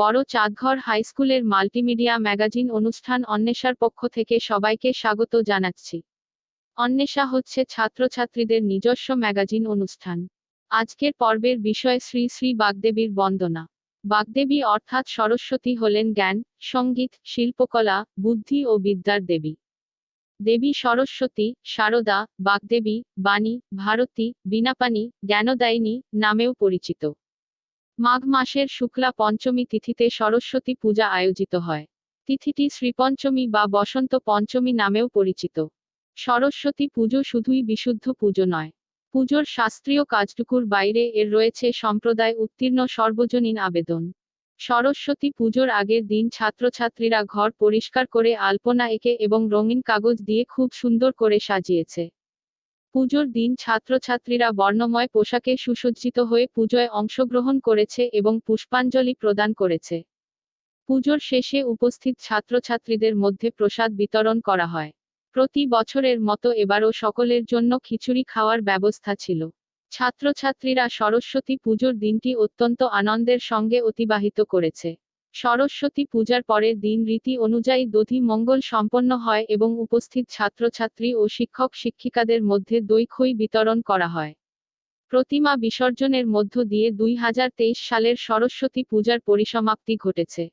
বড় Chandghar হাইস্কুলের multimedia magazine অনুষ্ঠান অন্বেষার পক্ষ থেকে সবাইকে স্বাগত জানাচ্ছি। অন্বেষা হচ্ছে ছাত্রছাত্রীদের নিজস্ব ম্যাগাজিন অনুষ্ঠান। আজকের পর্বের বিষয় শ্রী শ্রী বাগদেবীর বন্দনা। বাগদেবী অর্থাৎ সরস্বতী হলেন জ্ঞান, সঙ্গীত, শিল্পকলা, বুদ্ধি ও বিদ্যার দেবী। দেবী সরস্বতী, শারদা, বাগদেবী, বাণী, ভারতী, বীণাপাণি, জ্ঞানদায়িনী নামেও পরিচিত। মাঘ মাসের শুক্লা পঞ্চমী তিথিতে সরস্বতী পূজা আয়োজিত হয়। তিথিটি শ্রীপঞ্চমী বা বসন্ত পঞ্চমী নামেও পরিচিত। সরস্বতী পুজো শুধুই বিশুদ্ধ পুজো নয়। পুজোর শাস্ত্রীয় কাজটুকুর বাইরে এর রয়েছে সম্প্রদায় উত্তীর্ণ সর্বজনীন আবেদন। সরস্বতী পুজোর আগের দিন ছাত্রছাত্রীরা ঘর পরিষ্কার করে আলপনা এঁকে এবং রঙিন কাগজ দিয়ে খুব সুন্দর করে সাজিয়েছে। পুজোর দিন ছাত্রছাত্রীরা বর্ণময় পোশাকে সুসজ্জিত হয়ে পুজোয় অংশগ্রহণ করেছে এবং পুষ্পাঞ্জলি প্রদান করেছে। পুজোর শেষে উপস্থিত ছাত্রছাত্রীদের মধ্যে প্রসাদ বিতরণ করা হয়। প্রতি বছরের মতো এবারও সকলের জন্য খিচুড়ি খাওয়ার ব্যবস্থা ছিল। ছাত্রছাত্রীরা সরস্বতী পুজোর দিনটি অত্যন্ত আনন্দের সঙ্গে অতিবাহিত করেছে। সরস্বতী পূজার পরের দিন রীতি অনুযায়ী দধি মঙ্গল সম্পন্ন হয় এবং উপস্থিত ছাত্রছাত্রী ও শিক্ষক শিক্ষিকাদের মধ্যে দই খই বিতরণ করা হয়। প্রতিমা বিসর্জনের মধ্য দিয়ে 2023 সালের সরস্বতী পূজার পরিসমাপ্তি ঘটেছে।